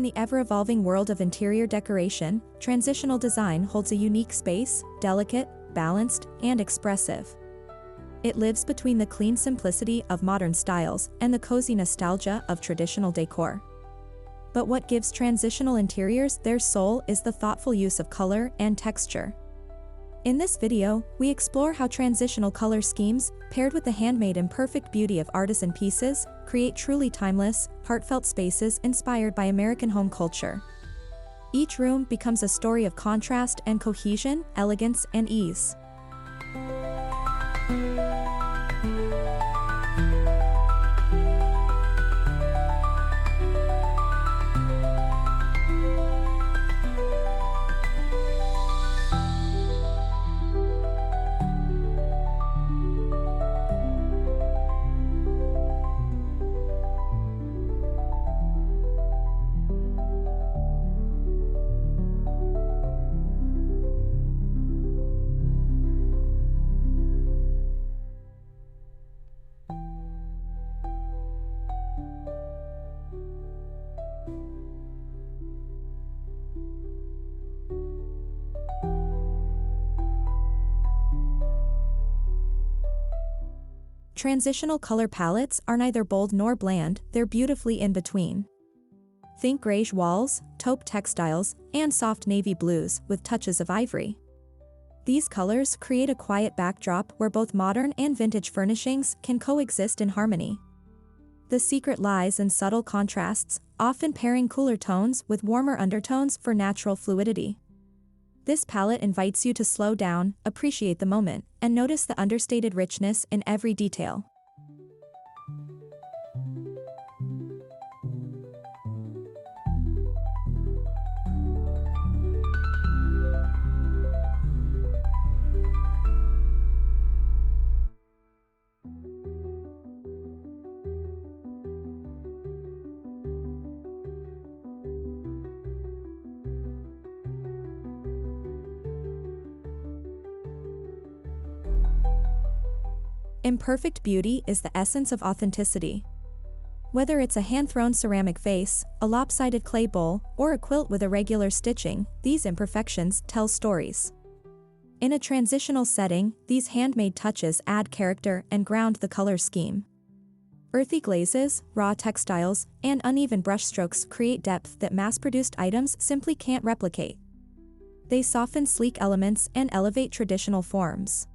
In the ever-evolving world of interior decoration, transitional design holds a unique space, delicate, balanced, and expressive. It lives between the clean simplicity of modern styles and the cozy nostalgia of traditional decor. But what gives transitional interiors their soul is the thoughtful use of color and texture. In this video, we explore how transitional color schemes, paired with the handmade imperfect beauty of artisan pieces, create truly timeless, heartfelt spaces inspired by American home culture. Each room becomes a story of contrast and cohesion, elegance and ease. Transitional color palettes are neither bold nor bland, they're beautifully in between. Think greige walls, taupe textiles, and soft navy blues with touches of ivory. These colors create a quiet backdrop where both modern and vintage furnishings can coexist in harmony. The secret lies in subtle contrasts, often pairing cooler tones with warmer undertones for natural fluidity. This palette invites you to slow down, appreciate the moment, and notice the understated richness in every detail. Imperfect beauty is the essence of authenticity. Whether it's a hand-thrown ceramic vase, a lopsided clay bowl, or a quilt with irregular stitching, these imperfections tell stories. In a transitional setting, these handmade touches add character and ground the color scheme. Earthy glazes, raw textiles, and uneven brushstrokes create depth that mass-produced items simply can't replicate. They soften sleek elements and elevate traditional forms.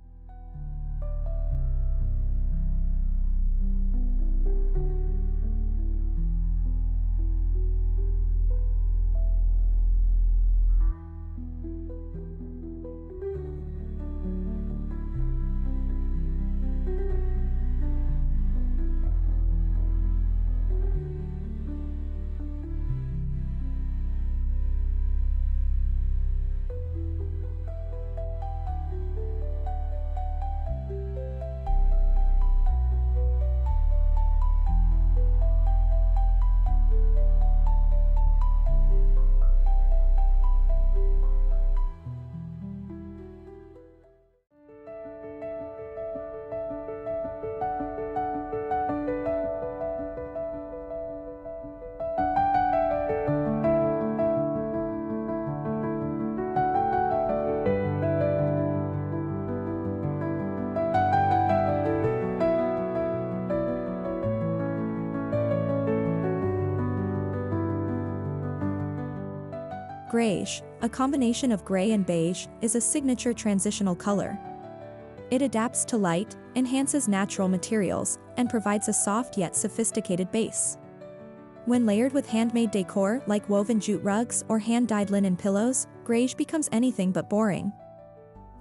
Greige, a combination of gray and beige, is a signature transitional color. It adapts to light, enhances natural materials, and provides a soft yet sophisticated base. When layered with handmade decor like woven jute rugs or hand-dyed linen pillows, greige becomes anything but boring.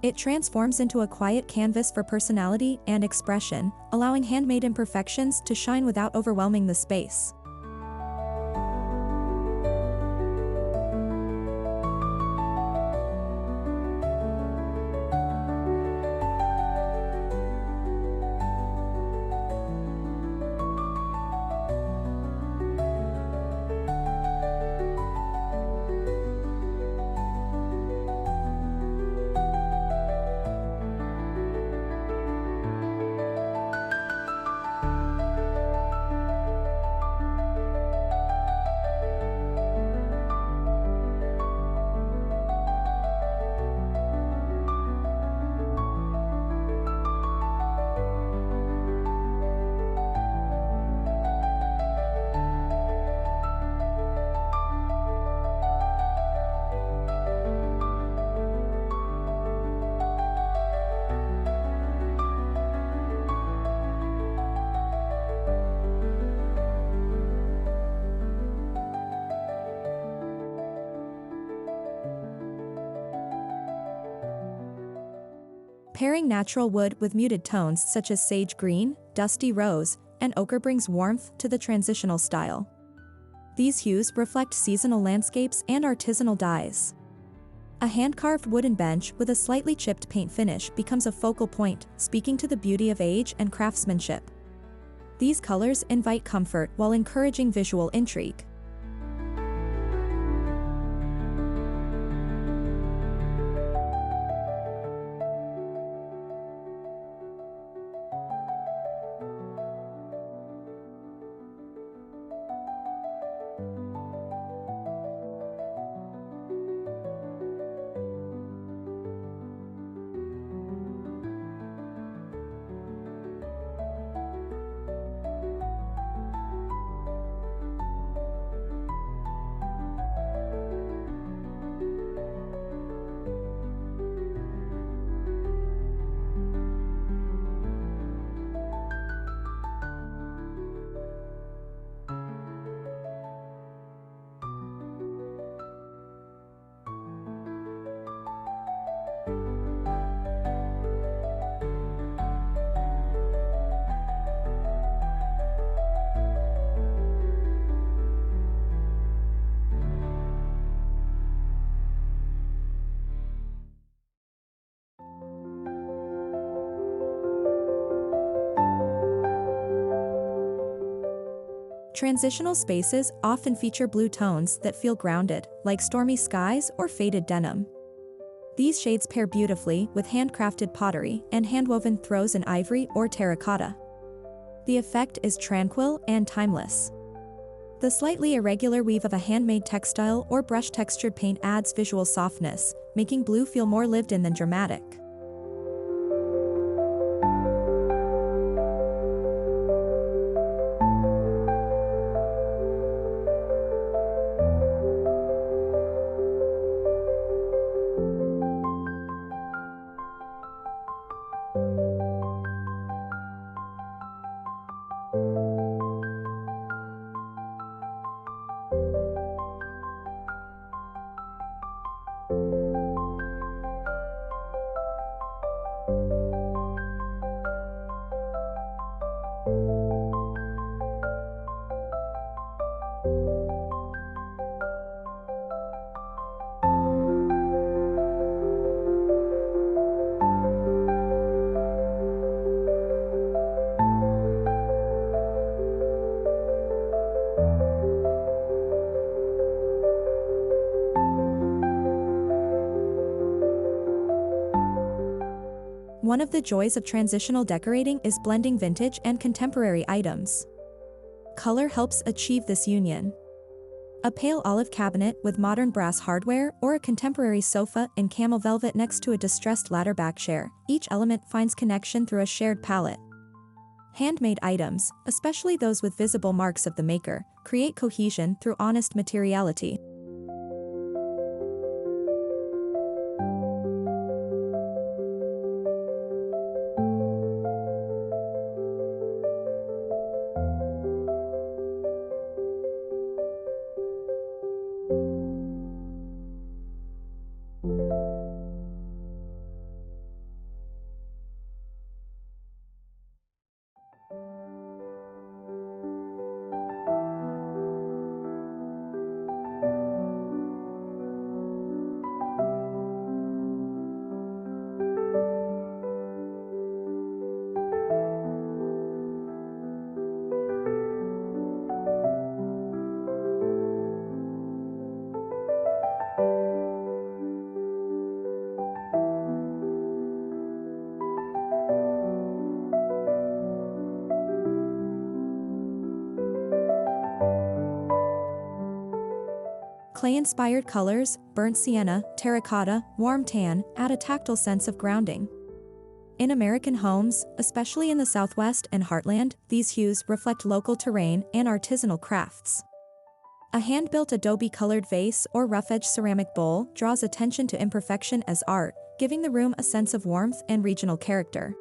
It transforms into a quiet canvas for personality and expression, allowing handmade imperfections to shine without overwhelming the space. Pairing natural wood with muted tones such as sage green, dusty rose, and ochre brings warmth to the transitional style. These hues reflect seasonal landscapes and artisanal dyes. A hand-carved wooden bench with a slightly chipped paint finish becomes a focal point, speaking to the beauty of age and craftsmanship. These colors invite comfort while encouraging visual intrigue. Transitional spaces often feature blue tones that feel grounded, like stormy skies or faded denim. These shades pair beautifully with handcrafted pottery and handwoven throws in ivory or terracotta. The effect is tranquil and timeless. The slightly irregular weave of a handmade textile or brush-textured paint adds visual softness, making blue feel more lived-in than dramatic. One of the joys of transitional decorating is blending vintage and contemporary items. Color helps achieve this union. A pale olive cabinet with modern brass hardware or a contemporary sofa in camel velvet next to a distressed ladder-back chair, each element finds connection through a shared palette. Handmade items, especially those with visible marks of the maker, create cohesion through honest materiality. Clay-inspired colors, burnt sienna, terracotta, warm tan, add a tactile sense of grounding. In American homes, especially in the Southwest and Heartland, these hues reflect local terrain and artisanal crafts. A hand-built adobe-colored vase or rough-edged ceramic bowl draws attention to imperfection as art, giving the room a sense of warmth and regional character.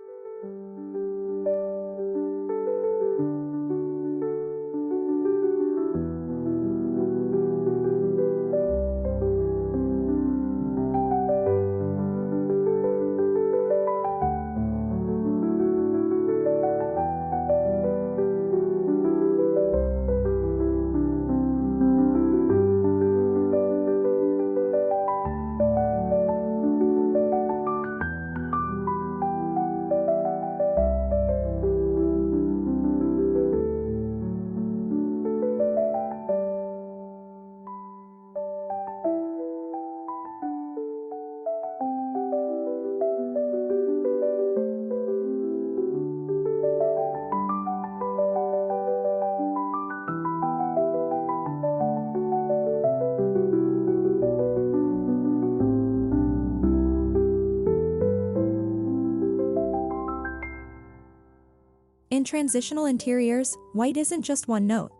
In transitional interiors, white isn't just one note.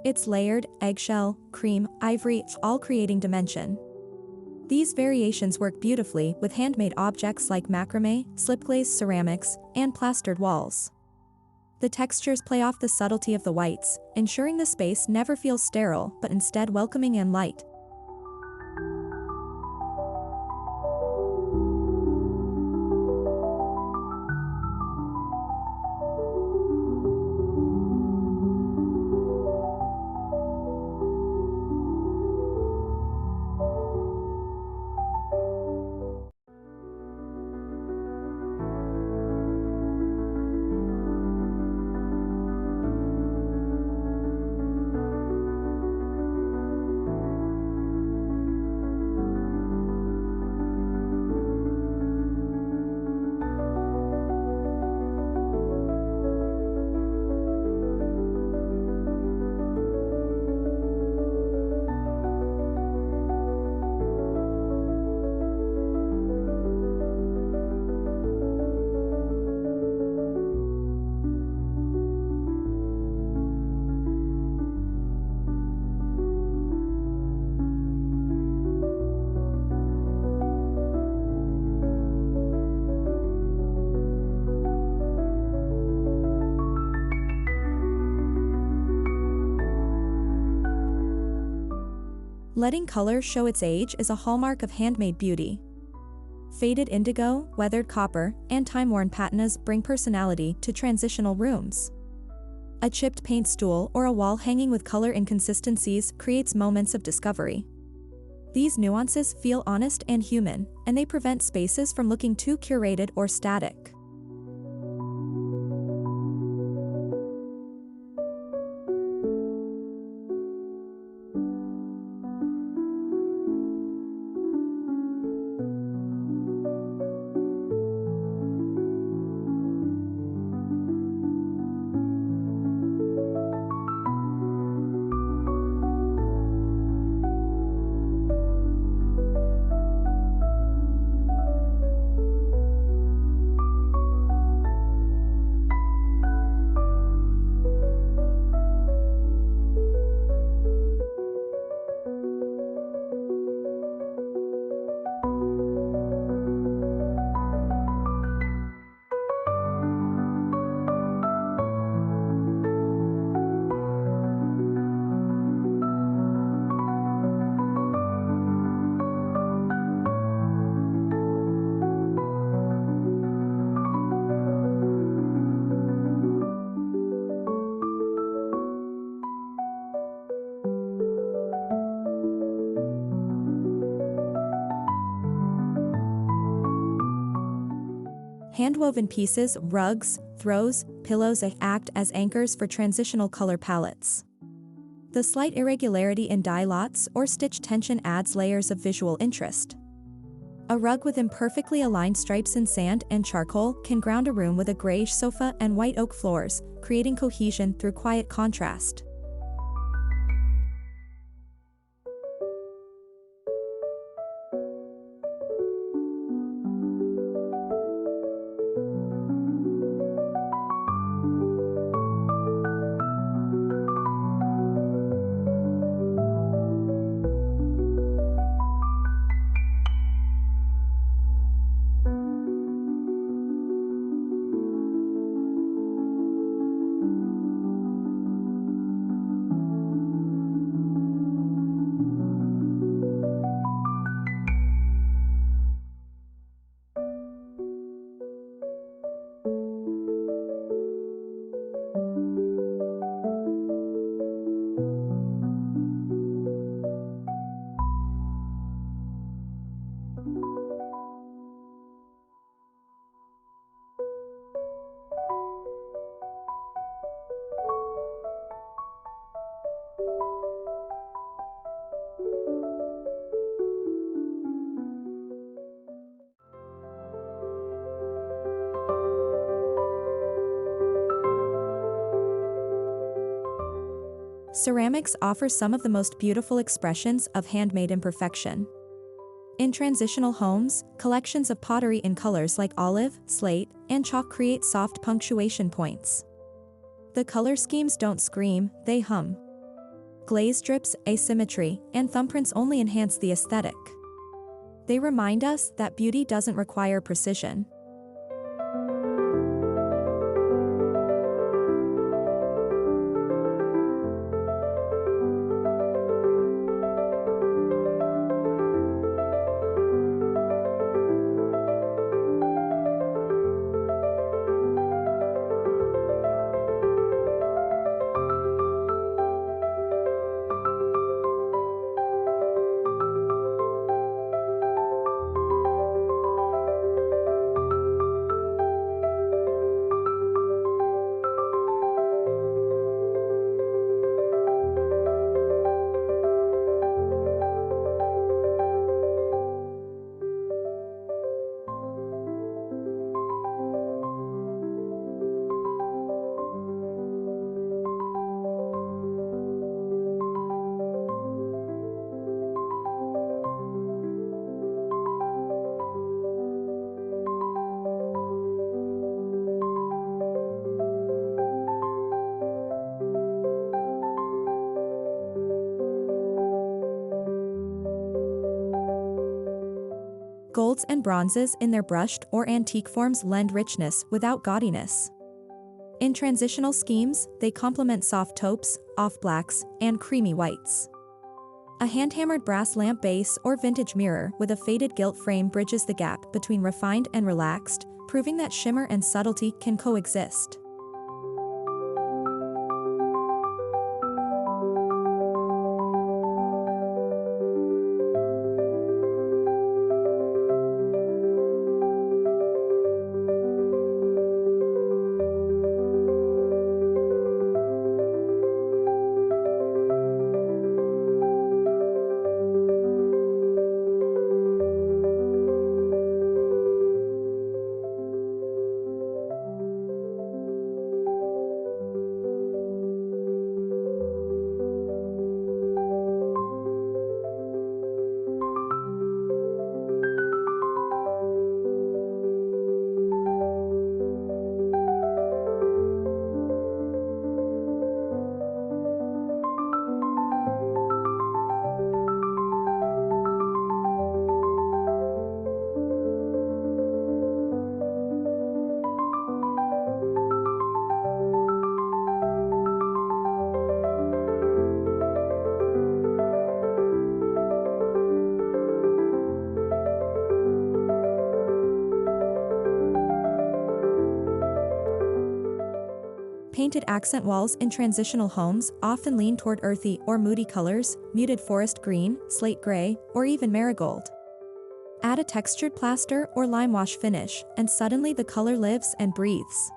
It's layered, eggshell, cream, ivory, all creating dimension. These variations work beautifully with handmade objects like macrame, slip-glazed ceramics, and plastered walls. The textures play off the subtlety of the whites, ensuring the space never feels sterile but instead welcoming and light. Letting color show its age is a hallmark of handmade beauty. Faded indigo, weathered copper, and time-worn patinas bring personality to transitional rooms. A chipped paint stool or a wall hanging with color inconsistencies creates moments of discovery. These nuances feel honest and human, and they prevent spaces from looking too curated or static. Handwoven pieces, rugs, throws, pillows act as anchors for transitional color palettes. The slight irregularity in dye lots or stitch tension adds layers of visual interest. A rug with imperfectly aligned stripes in sand and charcoal can ground a room with a greige sofa and white oak floors, creating cohesion through quiet contrast. Ceramics offer some of the most beautiful expressions of handmade imperfection. In transitional homes, collections of pottery in colors like olive, slate, and chalk create soft punctuation points. The color schemes don't scream, they hum. Glaze drips, asymmetry, and thumbprints only enhance the aesthetic. They remind us that beauty doesn't require precision. Golds and bronzes in their brushed or antique forms lend richness without gaudiness. In transitional schemes, they complement soft taupes, off-blacks, and creamy whites. A hand-hammered brass lamp base or vintage mirror with a faded gilt frame bridges the gap between refined and relaxed, proving that shimmer and subtlety can coexist. Painted accent walls in transitional homes often lean toward earthy or moody colors, muted forest green, slate gray, or even marigold. Add a textured plaster or lime wash finish, and suddenly the color lives and breathes.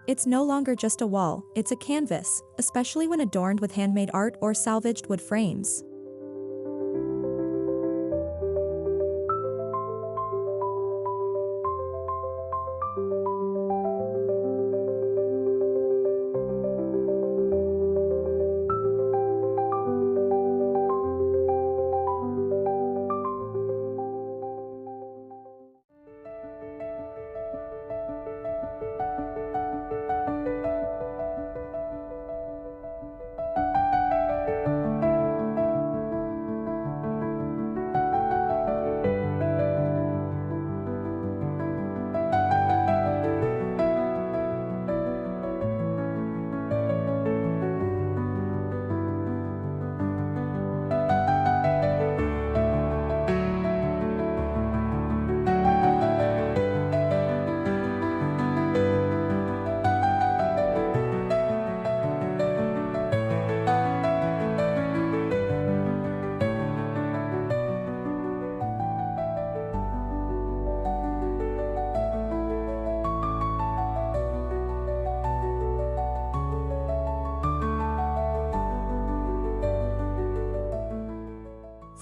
It's no longer just a wall, it's a canvas, especially when adorned with handmade art or salvaged wood frames.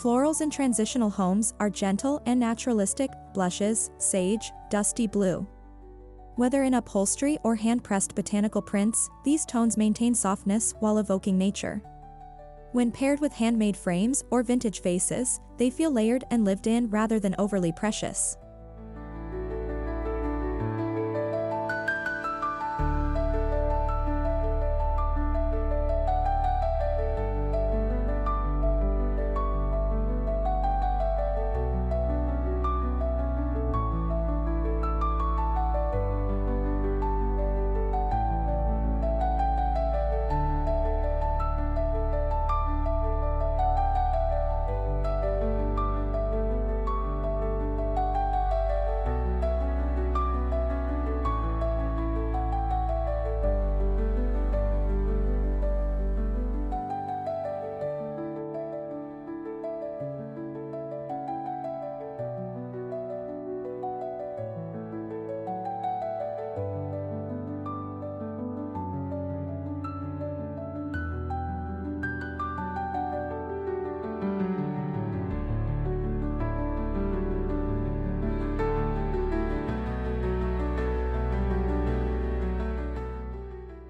Florals in transitional homes are gentle and naturalistic, blushes, sage, dusty blue. Whether in upholstery or hand-pressed botanical prints, these tones maintain softness while evoking nature. When paired with handmade frames or vintage vases, they feel layered and lived in rather than overly precious.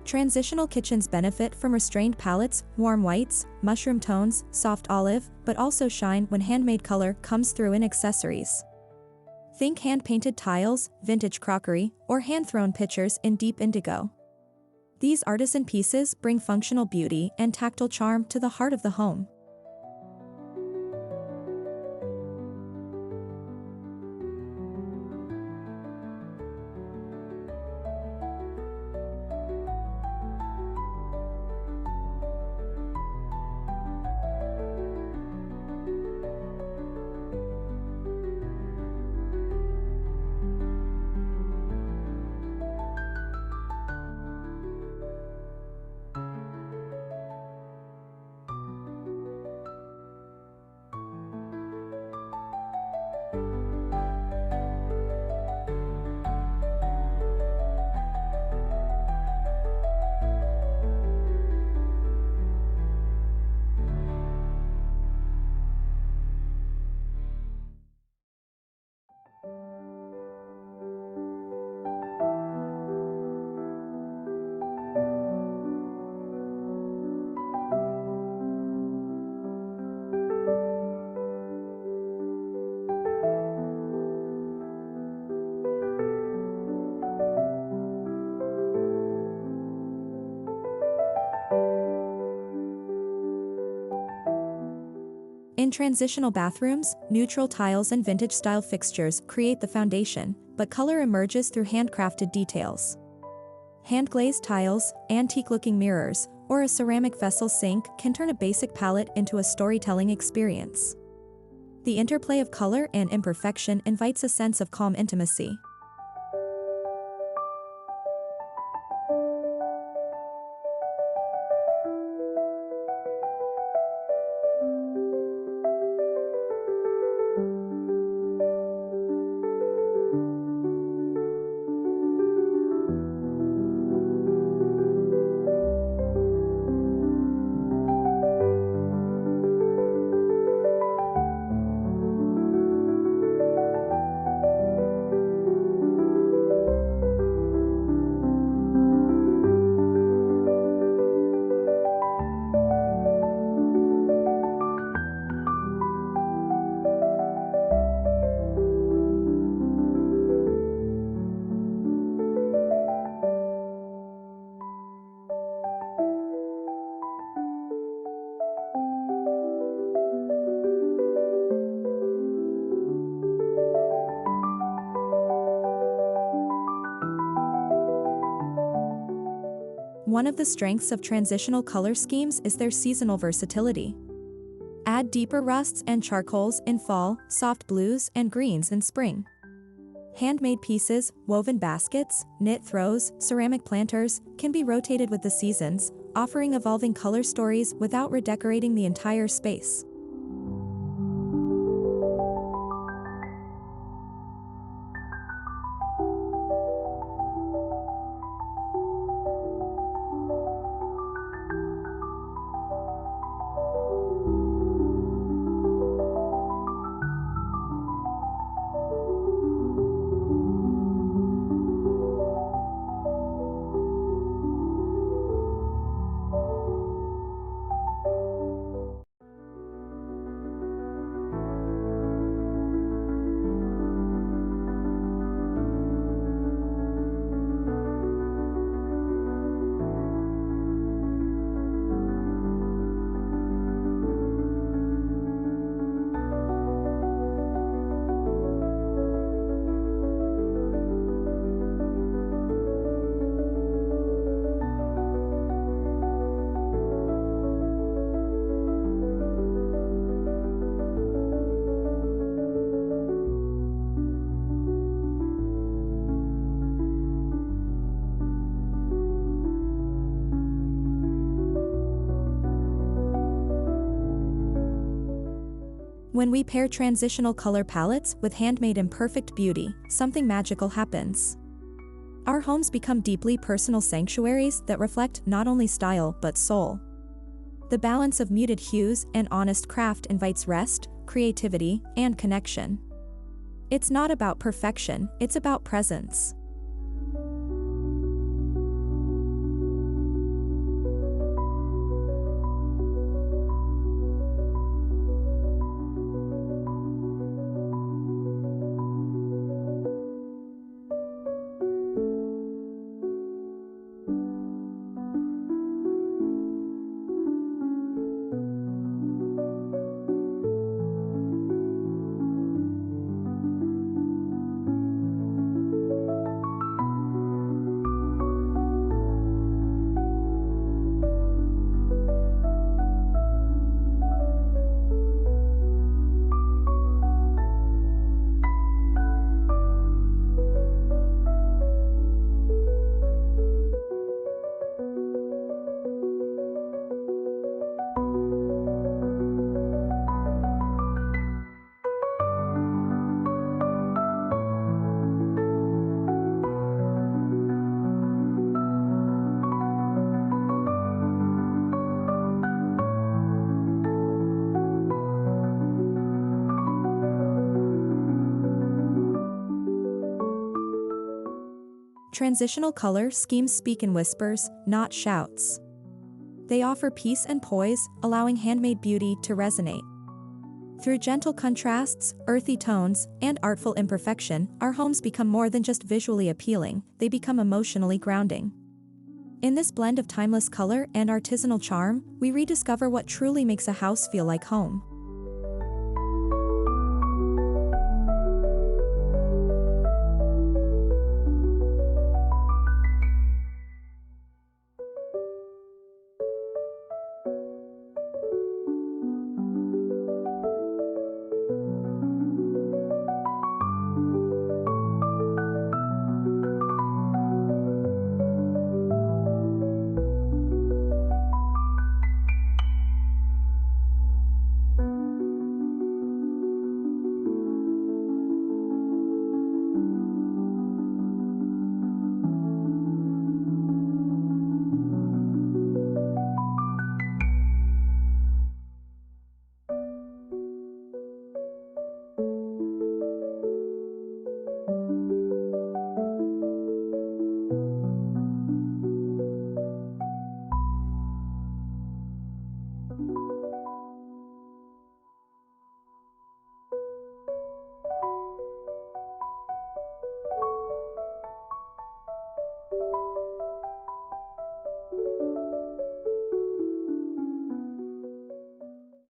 Transitional kitchens benefit from restrained palettes, warm whites, mushroom tones, soft olive, but also shine when handmade color comes through in accessories. Think hand-painted tiles, vintage crockery, or hand-thrown pictures in deep indigo. These artisan pieces bring functional beauty and tactile charm to the heart of the home. In transitional bathrooms, neutral tiles and vintage-style fixtures create the foundation, but color emerges through handcrafted details. Hand-glazed tiles, antique-looking mirrors, or a ceramic vessel sink can turn a basic palette into a storytelling experience. The interplay of color and imperfection invites a sense of calm intimacy. One of the strengths of transitional color schemes is their seasonal versatility. Add deeper rusts and charcoals in fall, soft blues and greens in spring. Handmade pieces, woven baskets, knit throws, ceramic planters can be rotated with the seasons, offering evolving color stories without redecorating the entire space. When we pair transitional color palettes with Handmade Imperfect Beauty, something magical happens. Our homes become deeply personal sanctuaries that reflect not only style but soul. The balance of muted hues and honest craft invites rest, creativity, and connection. It's not about perfection, it's about presence. Transitional color schemes speak in whispers, not shouts. They offer peace and poise, allowing handmade beauty to resonate. Through gentle contrasts, earthy tones, and artful imperfection, our homes become more than just visually appealing, they become emotionally grounding. In this blend of timeless color and artisanal charm, we rediscover what truly makes a house feel like home.